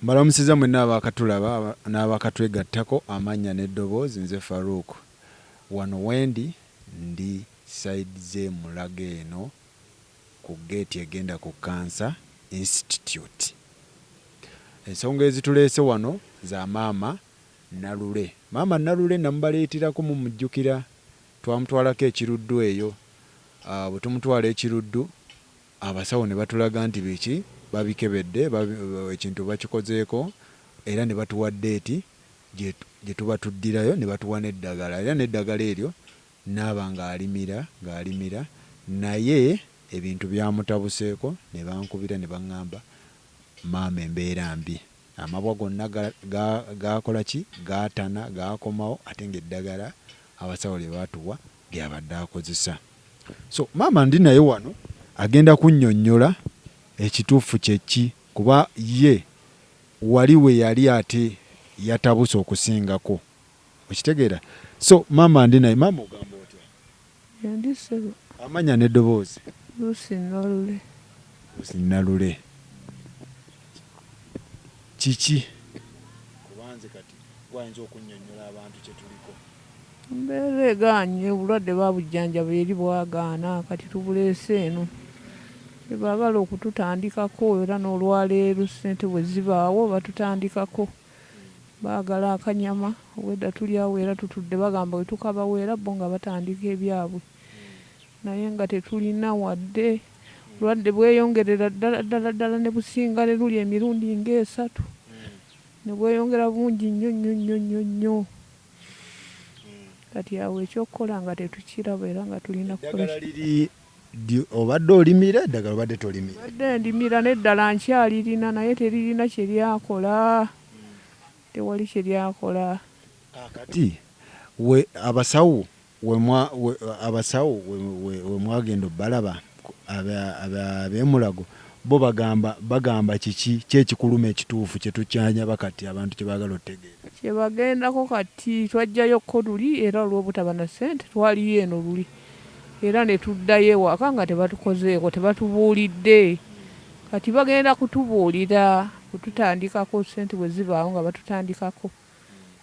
Mbalamusiza mwenna abakatulaba n'abakatwegattako amanya n'eddoboozi nze Farouk. Wano wendi ndi side ze Mulago eno ku gate egenda ku Cancer Institute. Ensonga ezituleese wano za Maama Nalule. Maama Nalule namubaleeterako mumujjukira twamutwalako ekiruddu eyo. Bwe tumutwala ekiruddu abasawo ne batulaga nti biki babikebedde ekintu bakikozeeko era ne batuwa ddeeti gye tuba tuddirayo ne batuwa n'eddagala era n'eddagala eryo naaba ng'alimira naye ebintu byamutabuseeko ne bankubira ne baŋŋamba maama embeera mbi. Amabwa gonna gakola ki gaatana gaakomawo ate ng'eddagala abasawo lye baatuwa lyabadde akozesa. So maama ndi naye wano agenda kunnyonnyola ekituufu kyeki kuba ye wali we yali ate yatabuse okusingako okitegeera. So maama ndi naye. Maama ogamba otya? Yandisebo Amanya n'eddoboozi? RUTH Nalule. RUTH Nalule. Kiki kubanze kati gwayinza okunnyonnyola abantu kye tuliko? Mbeera egaanye obulwadde babujjanjaba eri bwagaana kati tubuleese eno. Baagala okututandikako era n'olwaleero ssente bwe zibaawo batutandikako. Baagala akanyama obwedda tulyawo era tutudde bagamba bwe tukabaweera bo nga batandika ebyabwe. Naye nga tetulina wadde obulwadde bweyongerera ddala ne businga ne luli emirundi ng'esatu. Ne bweyongera bungi nnyo. Kati awo ekyokukola nga tetukiraba era nga tulina kukola. Obadde olimira eddagala obadde tolimira? Obadde ndimira n'eddala nkyalirina naye teririna kye lyakola. Tewali kye lyakola. Kati abasawo we mwagenda obbalaba ab'eMulago bo bagamba kiki kyekikuluma ekituufu kye tukyanyaba kati abantu kye baagala otegeera? Kye bagendako kati twajjayokko luli era olw'obutaba na ssente twaliyo eno luli. Era ne tuddayo ewaka nga tebatukozeeko tebatubuulidde. Kati bagenda kutubuulira kututandikako ssente bwe zibaawo nga batutandikako.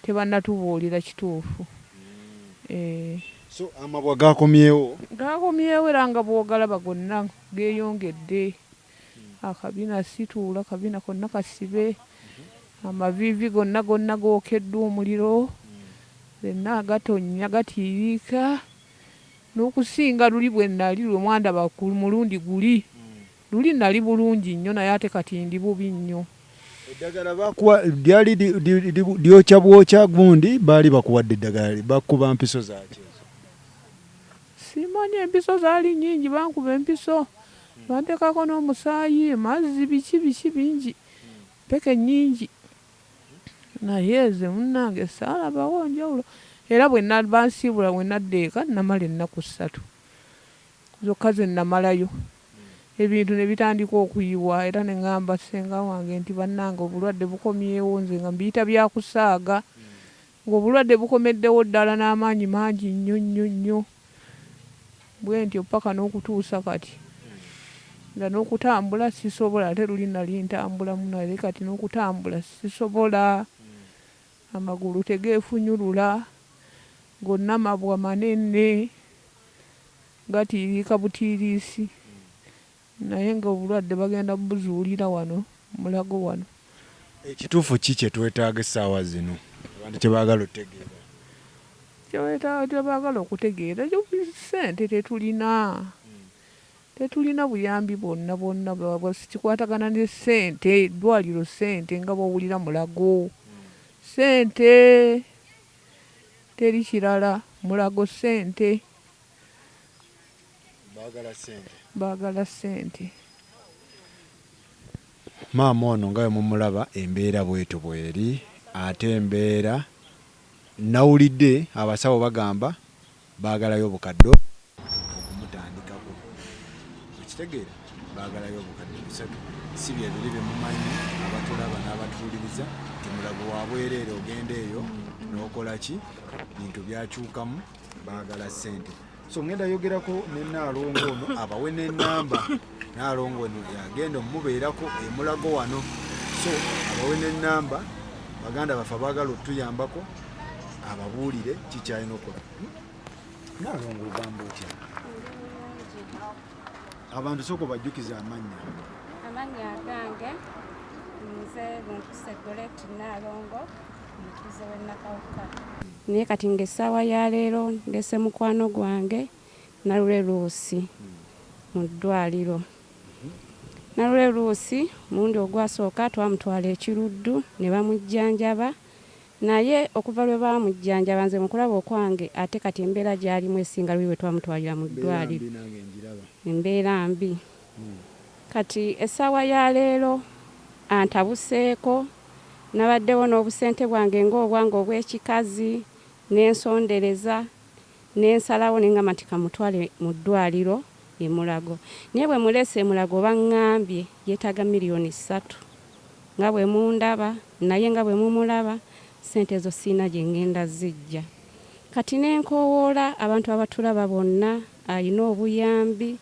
Tebannatubuulira kituufu. So amabwa gakomyewo? Gakomyewo era nga bw'ogalaba gonna geeyongedde. Akabina situula kabina konna kasibe. Amaviivi gonna gookeddwa omuliro. Zenna agatonnya gatiiriika. N'okusinga luli bwe nali lwe mwandaba ku mulundi guli. Luli nali bulungi nnyo naye ate kati ndi bubi nnyo. Eddagala bakuwa lyali lyokya bwokya gundi baali bakuwadde eddagala bakuba mpiso zaaki? Simanyi empiso zaali nnyingi bankuba empiso. Banteekako n'omusaayi mazzi biki bingi. Peke nnyingi. Naye ze munnange saalabawo njawulo. Era bwe bansiibula bwe nadda eka namala ennaku 3. Zokka ze namalayo. Ebintu ne bitandika okuyiwa era ne ŋŋamba ssenga wange nti bannange obulwadde bukomyewo nze nga mbiyita byakusaaga. Ng'obulwadde bukomeddewo ddala n'amaanyi mangi nnyo. Bwe ntyo paka n'okutuusa kati. Nga n'okutambula sisobola ate luli nali ntambulamu naye kati n'okutambula sisobola. Amagulu tegeefunyulula. Gonna mabwa manene. Gatiiriika butiiriisi. Naye nga obulwadde bagenda buzuulira wano Mulago wano. Ekituufu ki kye twetaaga essaawa zino abantu kye baagala otegeera? Kye baagala okutegeera ssente tetulina. Tetulina buyambi bwonna kikwatagana ne ssente. Eddwaliro ssente nga bw'owulira Mulago. Ssente teri kirala. Mulago ssente. Baagala ssente. Maama ono nga mumulaba embeera bwetyo bweri ate embeera nawulidde abasawo bagamba baagalayo obukadde okumutandikako. Ekitegeera baagalayo obukadde 3. Si bye biri bye mumanyi abatulaba n'abatuwuliriza nti Mulago wa bwereere ogenda eyo n'okola ki bintu byakyukamu baagala ssente. So ngenda yogerako ne Naalongo ono abawe n'ennamba. Naalongo ono yagenda omubeerako eMulago wano. So bawe n'ennamba baganda baffe abaagala otuyambako ababuulire kikyalina okola. Naalongo ogamba otya? Abantu soko bajjukiza amannya. Amannya agange nze Bumpuse Goreti Naalongo omutuuze w'e Nakawuka. Naye kati ng'essaawa ya leero ndese mukwano gwange Nalule RUTH mu ddwaliro. Nalule RUTH mulundi ogwasooka twamutwala ekiruddu ne bamujjanjaba, naye okuva lwe baamujjanjaba nze mu kulaba okwange ate kati embeera gy'alimu esinga lwe bwe twamutwalira mu ddwaliro. Embeera mbi. Kati essaawa ya leero antabuseeko, nabaddewo n'obusente bwange ng'obwange obw'ekikazi n'ensondereza n'ensalawo ne ngamba nti kamutwale mu ddwaliro e Mulago. Naye bwe muleese e Mulago baŋŋambye yeetaaga miliyoni 3 nga bwe mundaba, naye nga bwe mumulaba ssente ezo siina gye ngenda zijja. Kati n'enkoowoola abantu abatulaba bonna alina obuyambi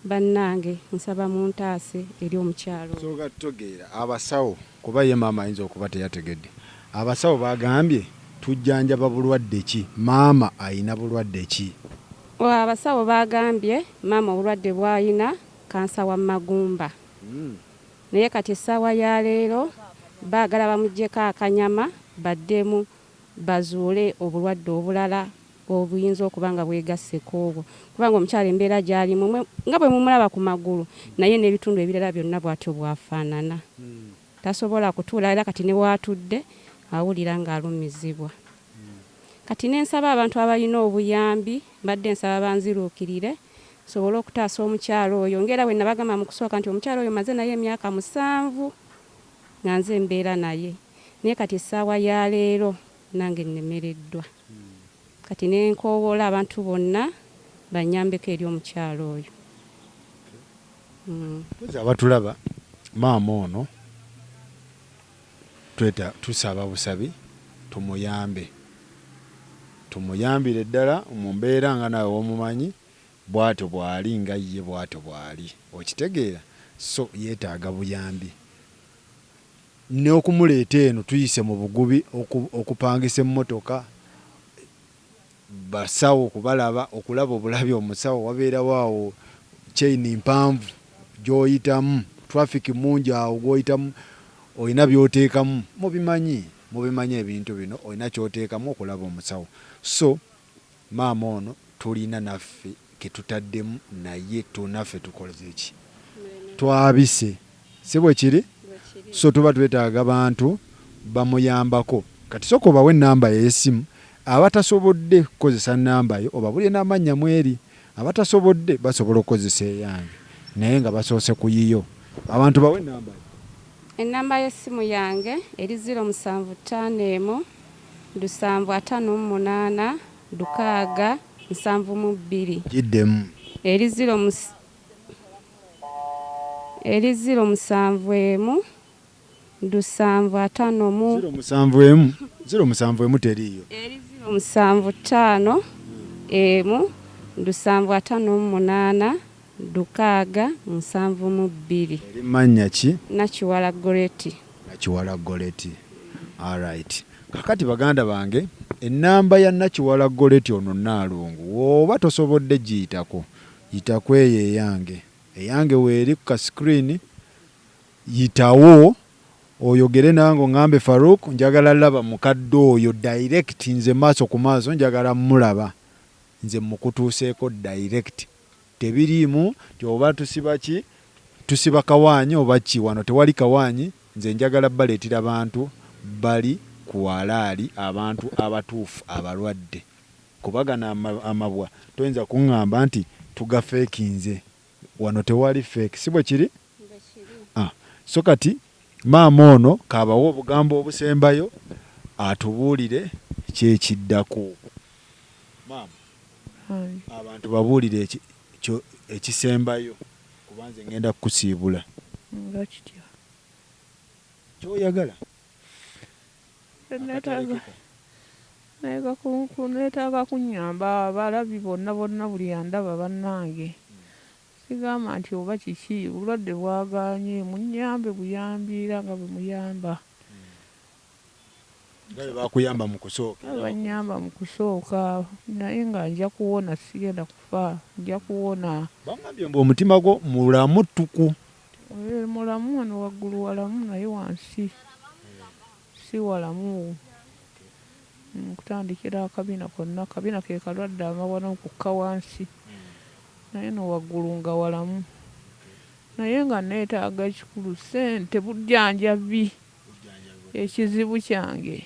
bannange nsaba muntaase eri omukyalo. Soga tutegeera abasawo kuba ye maama ayinza okuba teyategedde. Abasawo bagambye tujjanjaba bulwadde ki? Maama ayina bulwadde ki? Abasawo bagambye maama obulwadde bw'ayina kansa wa magumba. Naye kati essaawa ya leero baagala bamuggyeko akanyama baddemu bazuule obulwadde obulala obuyinza okuba nga bwegasse ku obwo. Kubanga omukyala embeera gy'alimu nga bwe mumulaba ku magulu, naye n'ebitundu ebirala byonna bw'atyo bwafaanana. Tasobola kutuula, era kati ne waatudde awulira ng'alumizibwa. Kati n'ensaba abantu abalina obuyambi, mbadde nsaba banziruukirire sobole okutaasa omukyalo oyo. Ng'era bwe nabagamba mu kusooka nti omukyalo oyo maze naye emyaka 7 nga nze embeera naye. Naye kati essaawa ya leero nange nnemereddwa. Kati n'enkoowoola abantu bonna bannyambeko eri omukyalo oyo. Abatulaba maama ono tusaba busabi tumuyambire ddala mu mbeera nga nawe omumanyi bw'atyo bw'ali nga ye bw'atyo bw'ali, okitegeera. So yeetaaga buyambi n'okumuleeta eno tuyise mu bugubi okupangisa emmotoka, basawo okubalaba, okulaba obulabi omusawo wabeerawo awo chain mpanvu gy'oyitamu, traffic mungi awo gw'oyitamu, olina by'oteekamu, mubimanyi ebintu bino, olina ky'oteekamu okulaba omusawo. So maama ono tulina naffe ketutaddemu naye tunaffe tukoze ki? Twabise, si bwe kiri? So tuba twetaaga bantu bamuyambako. Kati soko obawe ennamba y'essimu, abatasobodde kukozesa nnamba yo obabulye n'amannya mweri, abatasobodde basobola okukozesa eyange naye nga basoose kuyiyo. Abantu bawe ennamba yo. Ennamba y'essimu yange eri 0751 758 672. Giddemu. Eri 0751 758 071 teriyo. Eri 075 758 672. Mannya ki? Nakiwala Goreti. Nakiwala Goreti. Alright. Kakati baganda bange, ennamba ya Nakiwala Goreti ono Naalongo oba tosobodde giyitako, yitako eyo eyange. Eyange weeri ku screen, yitawo oyogere nange ngambe Farouk, njagala laba mukadde oyo direct, nze maaso ku maaso njagala mulaba, nze mukutuuseeko direct. Tebiriimu ti oba tusiba ki, tusiba kawaanyi oba ki, wano tewali kawaanyi. Nze njagala baleetera abantu bali ku walaali, abantu abatuufu abalwadde. Kubagana amabwa toyinza kuŋŋamba nti tugafeekinze, wano tewali fake, si bwe kiri? So kati maama ono kabawo obugambo obusembayo atubuulire kyekiddako. Maama, abantu babuulire ekisembayo kubanze ngenda kukusiibula. Nga kitya? Kyoyagala? Neetaaga kunnyamba abalabi bonna buli andaba bannange. kigamba nti oba kiki obulwadde bwagaanye munyambe buyambiira nga bwe muyamba. Nga bakuyamba mu kusooka. Banyamba mu kusooka naye nga nja kuwona sigenda kufa nja kuwona. Bangambye mbu omutima gwo mulamu ttuku. Mulamu wano waggulu walamu naye wansi si walamu. Kutandikira akabina konna kabina ke kalwadde amawano kukka wansi naye no waggulu nga walamu naye nga neetaaga ekikulu ssente bujjanjabi ekizibu kyange.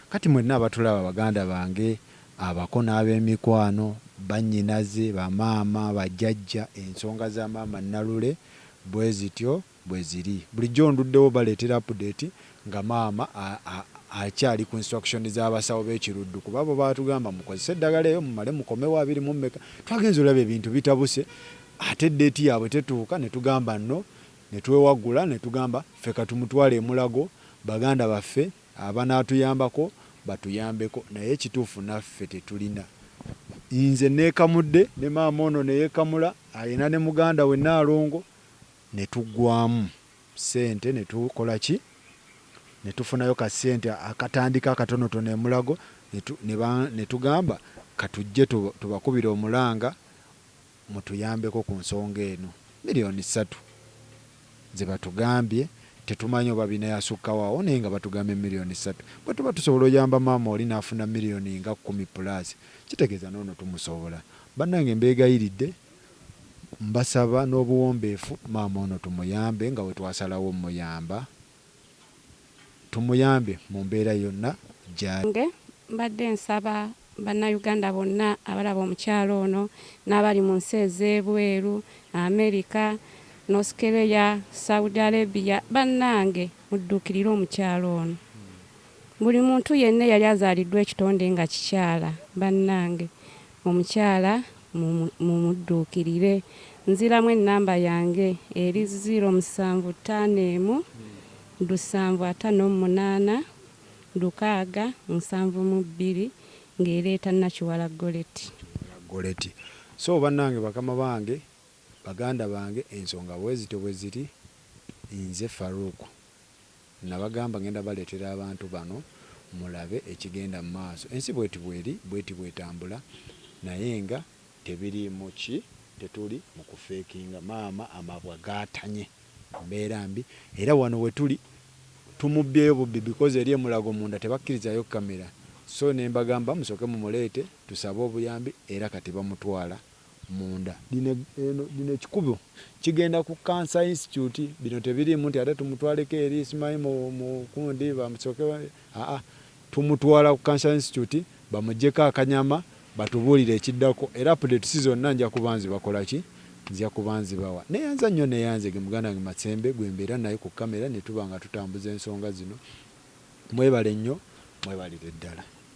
Kati mwenna abatulaba baganda bange abako n'ab'emikwano bannyinaze bamaama bajjajja ensonga za Maama Nalule bwe zityo bwe ziri. Bulijjo nduddewo baleetera update nga maama akyali ku instruction z'abasawo b'ekiruddu kuba abo baatugamba mukozese eddagala eyo mumale mukomewo 20 twagenza olaba ebintu bitabuse ate ddeeti yaabwe tetuuka ne tugamba nno ne twewaggula ne tugamba ffe katumutwale emulago baganda baffe abanaatuyambako batuyambeko naye ekituufu naffe tetulina. Nze neekamudde ne maama ono ne yeekamula ayina ne muganda we Naalongo ne tuggwamu ssente ne tukola ki ne tufunayo ka ssente akatandika akatonotono emulago ne tugamba katujje tubakubira omulanga mutuyambeko ku nsonga eno miliyoni 3 ze batugambye tetumanyi oba binayasukkawo naye nga batugambye miliyoni 3 bwe tuba tusobola oyamba maama oli n'afuna miliyoni nga 10 plus kitegeeza noono tumusobola. Bannange mbeegayiridde mbasaba n'obuwombeefu maama ono tumuyambe nga we twasalawo muyamba tumuyambe mu mbeera yonna gy'ali. Mbadde nsaba bannayuganda bonna abalaba omukyalo ono n'abali mu nsi ez'ebweru Amerika North Korea Saudi Arabia bannange mudduukirire omukyalo ono. Buli muntu yenna yali azaaliddwa ekitonde nga kikyala bannange omukyala mumudduukirire. Nziramu ennamba yange eri 0751 758 672 ng'ereeta Nakiwala Goleti. So bannange bakama bange baganda bange ensonga bwezito bwe ziri nze Faruku nabagamba ngenda baleetera abantu bano mulabe ekigenda mu maaso. Ensi bweti bweri bweti bwetambula naye nga tebiriimu ki tetuli mu kufeekinga. Maama amabwa gaatanye mbeera mbi era wano we tuli tumubbyeyo bubbi because eri emulago munda tebakkirizayo kamera. So ne mbagamba musooke mumuleete tusabe obuyambi era kati bamutwala munda. Dino ekikubo kigenda ku Cancer Institute bino tebiriimu nti ate tumutwaleko eri Ismail mu kundi bamusooke tumutwala ku Cancer Institute bamuggyeko akanyama batubuulire ekiddako era update zonna nja kubanzi bakola ki nzija kubanzi bawa. Neyanza nnyo neyanze ge muganda wange Matsembe gwe mbeera naye ku kamera ne tuba nga tutambuza ensonga zino. Mwebale nnyo mwebalire ddala.